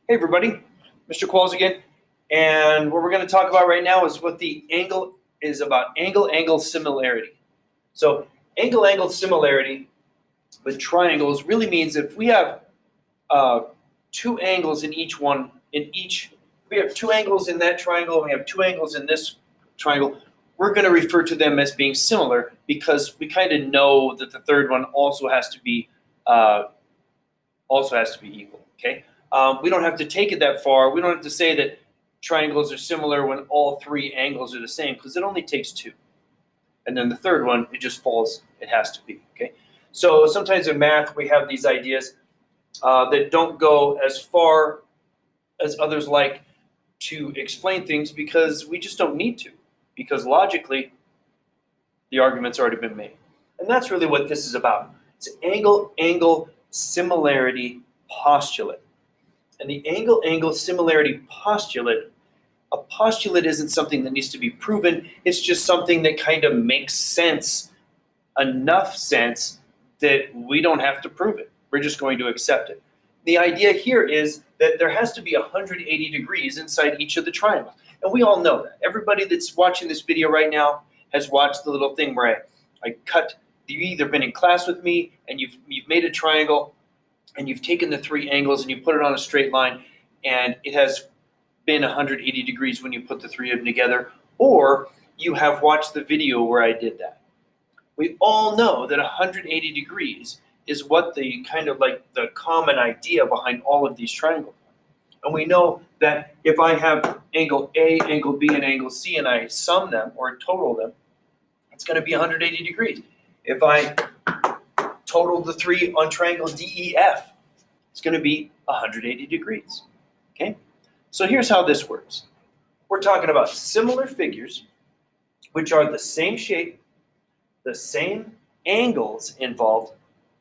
Hey everybody, Mr. Qualls again, and what we're going to talk about right now is what the angle is about, angle similarity. So angle similarity with triangles really means if we have two angles in each one, we have two angles in that triangle, and we have two angles in this triangle, we're going to refer to them as being similar because we kind of know that the third one also has to be equal, okay? We don't have to take it that far. We don't have to say that triangles are similar when all three angles are the same because it only takes two. And then the third one, it just falls, it has to be, okay? So sometimes in math, we have these ideas that don't go as far as others like to explain things because we just don't need to, because logically, the argument's already been made. And that's really what this is about. It's angle similarity postulate. And the angle similarity postulate, a postulate isn't something that needs to be proven. It's just something that kind of makes sense, enough sense that we don't have to prove it. We're just going to accept it. The idea here is that there has to be 180 degrees inside each of the triangles. And we all know that. Everybody that's watching this video right now has watched the little thing where I cut. You've either been in class with me and you've made a triangle and you've taken the three angles and you put it on a straight line and it has been 180 degrees when you put the three of them together, or you have watched the video where I did that. We all know that 180 degrees is what the kind of like the common idea behind all of these triangles. And we know that if I have angle A, angle B, and angle C, and I sum them or total them, it's going to be 180 degrees. If I total the three on triangle DEF, it's going to be 180 degrees. Okay? So here's how this works. We're talking about similar figures, which are the same shape, the same angles involved,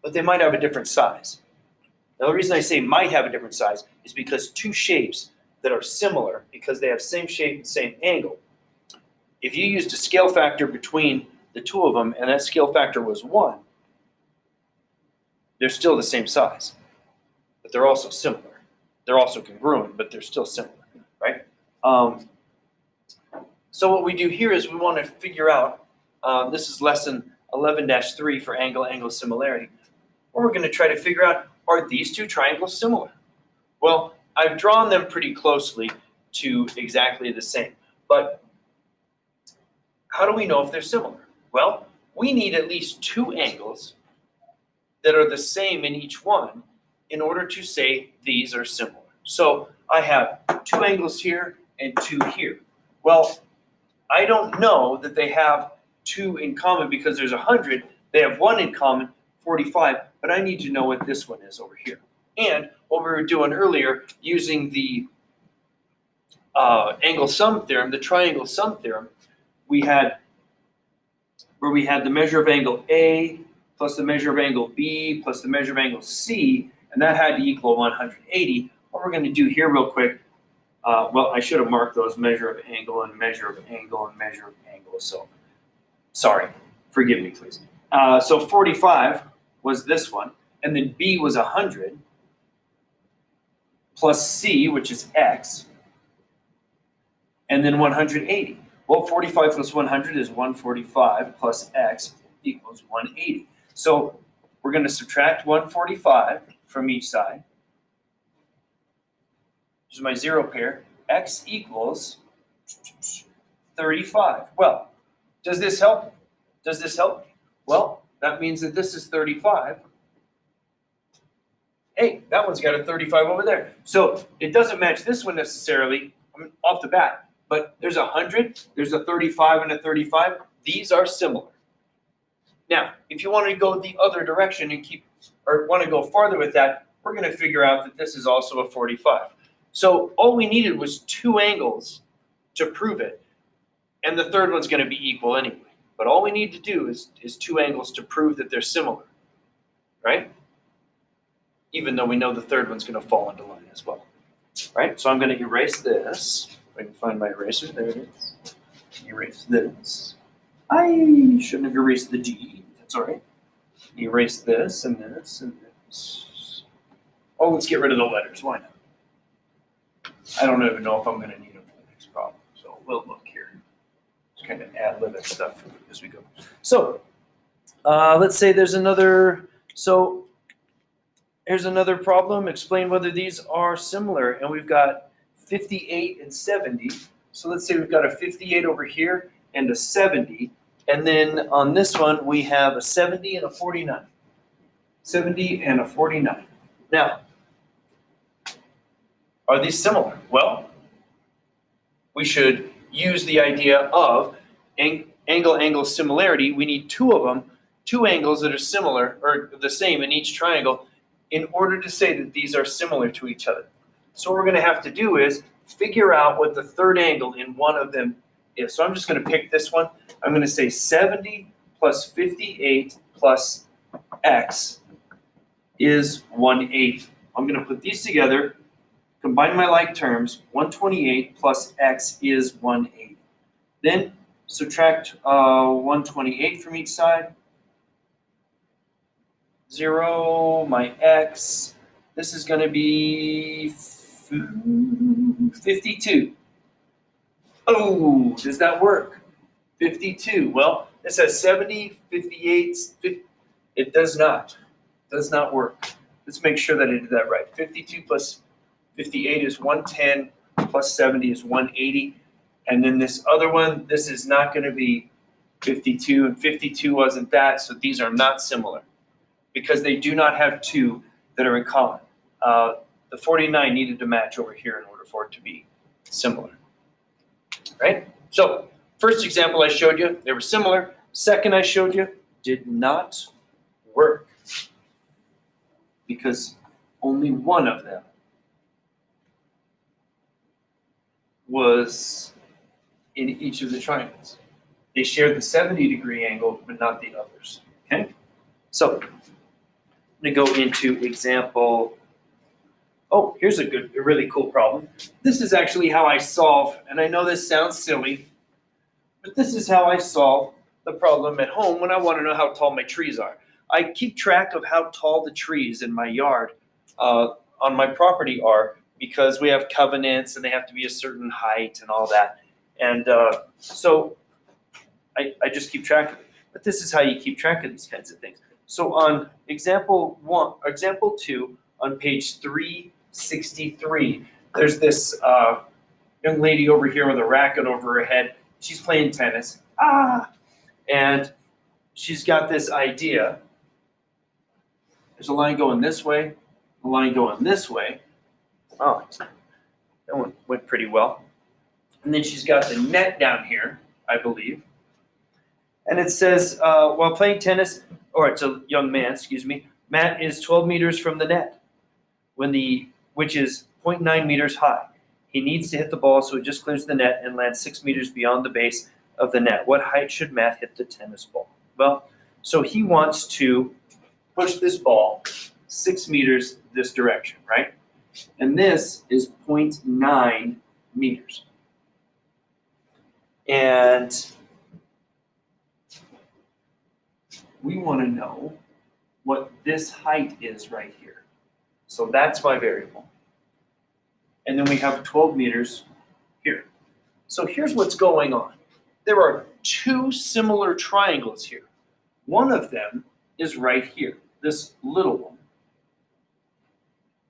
but they might have a different size. Now, the reason I say might have a different size is because two shapes that are similar, because they have same shape and same angle, if you used a scale factor between the two of them and that scale factor was 1, they're still the same size, but they're also similar. They're also congruent, but they're still similar, right? So what we do here is we want to figure out, this is lesson 11-3 for angle similarity, where we're going to try to figure out, are these two triangles similar? Well, I've drawn them pretty closely to exactly the same, but how do we know if they're similar? Well, we need at least two angles that are the same in each one in order to say these are similar. So I have two angles here and two here. Well, I don't know that they have two in common because there's 100. They have one in common, 45, but I need to know what this one is over here. And what we were doing earlier, using the angle sum theorem, the triangle sum theorem, we had the measure of angle A plus the measure of angle B plus the measure of angle C, and that had to equal 180. What we're going to do here real quick, well, I should have marked those measure of angle and measure of angle and measure of angle, so sorry, forgive me please. So 45 was this one, and then B was 100, plus C, which is X, and then 180. Well, 45 plus 100 is 145 plus X equals 180. So we're going to subtract 145 from each side. This is my zero pair. X equals 35. Well, does this help? Does this help? Well, that means that this is 35. Hey, that one's got a 35 over there. So it doesn't match this one necessarily, off the bat, but there's 100, there's a 35 and a 35. These are similar. Now, if you want to go the other direction and want to go farther with that, we're going to figure out that this is also a 45. So all we needed was two angles to prove it, and the third one's going to be equal anyway. But all we need to do is two angles to prove that they're similar, right? Even though we know the third one's going to fall into line as well, right? So I'm going to erase this. If I can find my eraser, there it is. Erase this. I shouldn't have erased the D. That's all right. Erase this and this and this. Oh, let's get rid of the letters. Why not? I don't even know if I'm going to need them for the next problem. So we'll look here. Just kind of ad-lib stuff as we go. So let's say there's another. So here's another problem. Explain whether these are similar. And we've got 58 and 70. So let's say we've got a 58 over here and a 70. And then on this one, we have a 70 and a 49. 70 and a 49. Now, are these similar? Well, we should use the idea of angle-angle similarity. We need two of them, two angles that are similar or the same in each triangle in order to say that these are similar to each other. So what we're going to have to do is figure out what the third angle in one of them is. So I'm just going to pick this one. I'm going to say 70 plus 58 plus x is 180. I'm going to put these together, combine my like terms. 128 plus x is 180. Then subtract 128 from each side. 0, my x. This is going to be 52. Oh, does that work? 52. Well, it says 70, 58. 50. It does not. Does not work. Let's make sure that I did that right. 52 plus 58 is 110, plus 70 is 180. And then this other one, this is not going to be 52, and 52 wasn't that, so these are not similar because they do not have two that are in common. The 49 needed to match over here in order for it to be similar, right? So first example I showed you, they were similar. Second I showed you, did not work because only one of them was in each of the triangles. They shared the 70-degree angle, but not the others, okay? So I'm going to go into example. Oh, here's a really cool problem. This is actually how I solve, and I know this sounds silly, but this is how I solve the problem at home when I want to know how tall my trees are. I keep track of how tall the trees in my yard on my property are because we have covenants and they have to be a certain height and all that. And so I just keep track of it. But this is how you keep track of these kinds of things. So on example 2 on page 363, there's this young lady over here with a racket over her head. She's playing tennis. And she's got this idea. There's a line going this way, a line going this way. Oh, that one went pretty well. And then she's got the net down here, I believe. And it says, while playing tennis, or it's a young man, excuse me, Matt is 12 meters from the net, which is 0.9 meters high. He needs to hit the ball so it just clears the net and lands 6 meters beyond the base of the net. What height should Matt hit the tennis ball? Well, so he wants to push this ball 6 meters this direction, right? And this is 0.9 meters. And we want to know what this height is right here. So that's my variable. And then we have 12 meters here. So here's what's going on. There are two similar triangles here. One of them is right here, this little one.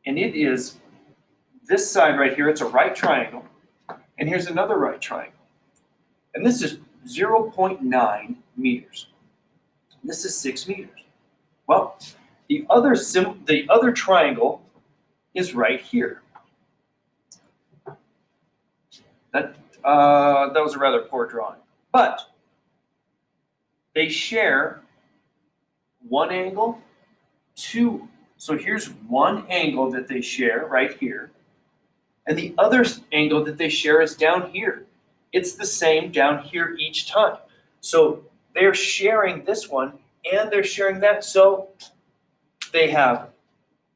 And it is this side right here, it's a right triangle. And here's another right triangle. And this is 0.9 meters. This is 6 meters. Well, the other triangle is right here. That was a rather poor drawing. But they share one angle, two. So here's one angle that they share right here. And the other angle that they share is down here. It's the same down here each time. So they're sharing this one and they're sharing that. So they have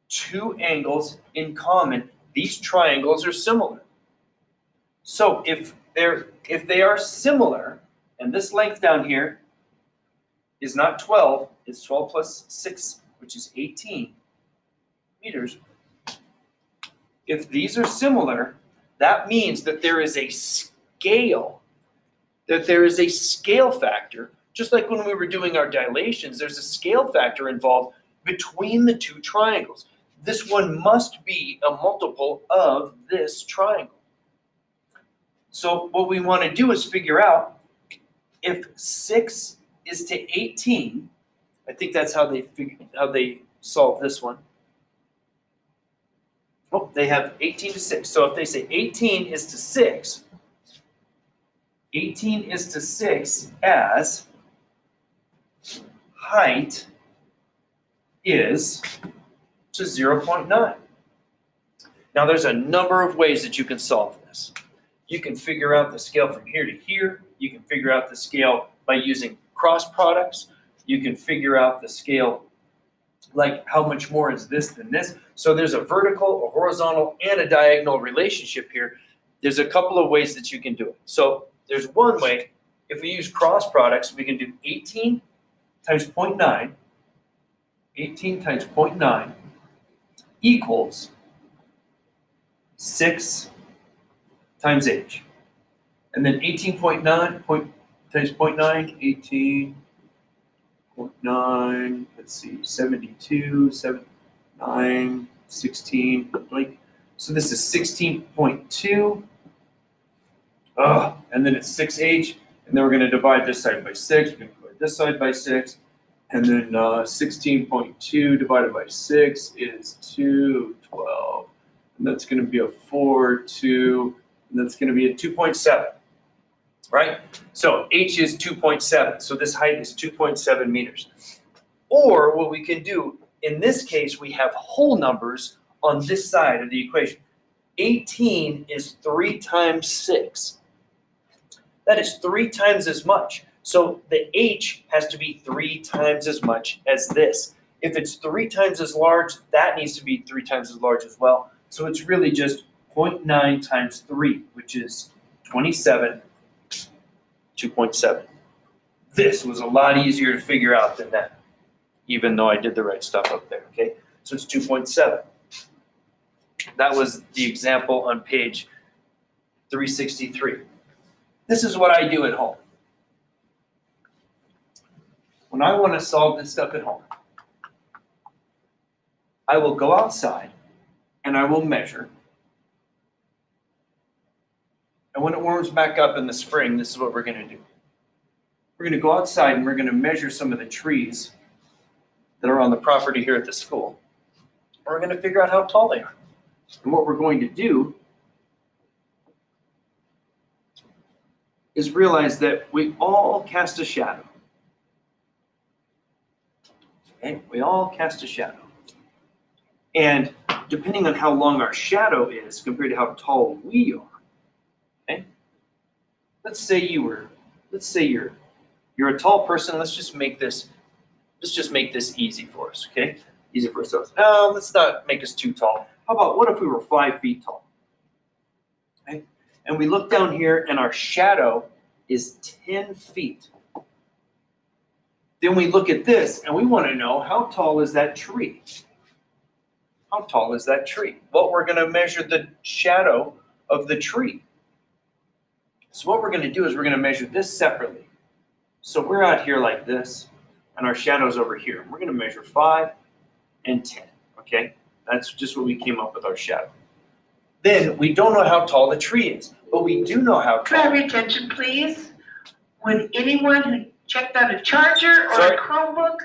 two angles in common. These triangles are similar. So if they are similar, and this length down here is not 12, it's 12 plus 6, which is 18 meters. If these are similar, That means that there is a scale, that there is a scale factor. Just like when we were doing our dilations, there's a scale factor involved between the two triangles. This one must be a multiple of this triangle. So what we want to do is figure out if 6 is to 18, I think that's how they solve this one. Oh, they have 18 to 6. So if they say 18 is to 6, 18 is to 6 as height is to 0.9. Now there's a number of ways that you can solve this. You can figure out the scale from here to here. You can figure out the scale by using cross products. You can figure out the scale like how much more is this than this. So there's a vertical, a horizontal, and a diagonal relationship here. There's a couple of ways that you can do it. So there's one way. If we use cross products, we can do 18 times 0.9. 18 times 0.9 equals 6 times h. And then 18.9 times 0.9, 18.9, let's see, 72, 7, 9, 16, blank. So this is 16.2. And then it's 6h. And then we're going to divide this side by 6. We're going to divide this side by 6. And then 16.2 divided by 6 is 212. And that's going to be a 4, 2, and that's going to be a 2.7, right? So h is 2.7. So this height is 2.7 meters. Or what we can do, in this case, we have whole numbers on this side of the equation. 18 is 3 times 6. That is 3 times as much. So the h has to be 3 times as much as this. If it's 3 times as large, that needs to be 3 times as large as well. So it's really just 0.9 times 3, which is 27, 2.7. This was a lot easier to figure out than that, even though I did the right stuff up there, okay? So it's 2.7. That was the example on page 363. This is what I do at home. When I want to solve this stuff at home, I will go outside and I will measure. And when it warms back up in the spring, this is what we're going to do. We're going to go outside and we're going to measure some of the trees that are on the property here at the school. We're going to figure out how tall they are. And what we're going to do is realize that we all cast a shadow. Okay? We all cast a shadow. And depending on how long our shadow is compared to how tall we are, okay? Let's say you're a tall person. Let's just make this easy for us, okay? Easy for ourselves. Let's not make us too tall. How about what if we were 5 feet tall? Okay? And we look down here and our shadow is 10 feet. Then we look at this and we want to know, how tall is that tree? How tall is that tree? Well, we're going to measure the shadow of the tree. So what we're going to do is we're going to measure this separately. So we're out here like this, and our shadow's over here. We're going to measure 5 and 10, okay? That's just what we came up with our shadow. Then we don't know how tall the tree is, but we do know how tall. Could I have your attention, please? Would anyone who checked out a charger or a Chromebook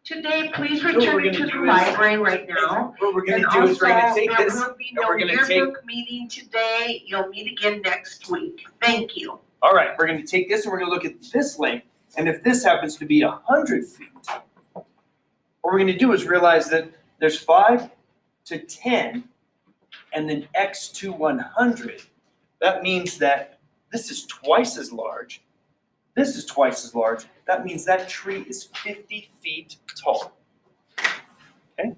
today, please return it to the library right now. What we're going to do is we're going to take this, there will be no yearbook meeting today. You'll meet again next week. Thank you. All right, we're going to take this and we're going to look at this length. And if this happens to be 100 feet, what we're going to do is realize that there's 5 to 10 and then x to 100. That means that this is twice as large. This is twice as large. That means that tree is 50 feet tall. Okay?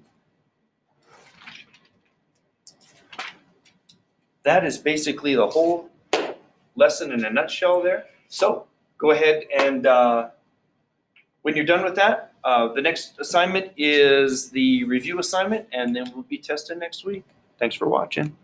That is basically the whole lesson in a nutshell there. So go ahead and when you're done with that, the next assignment is the review assignment, and then we'll be tested next week. Thanks for watching.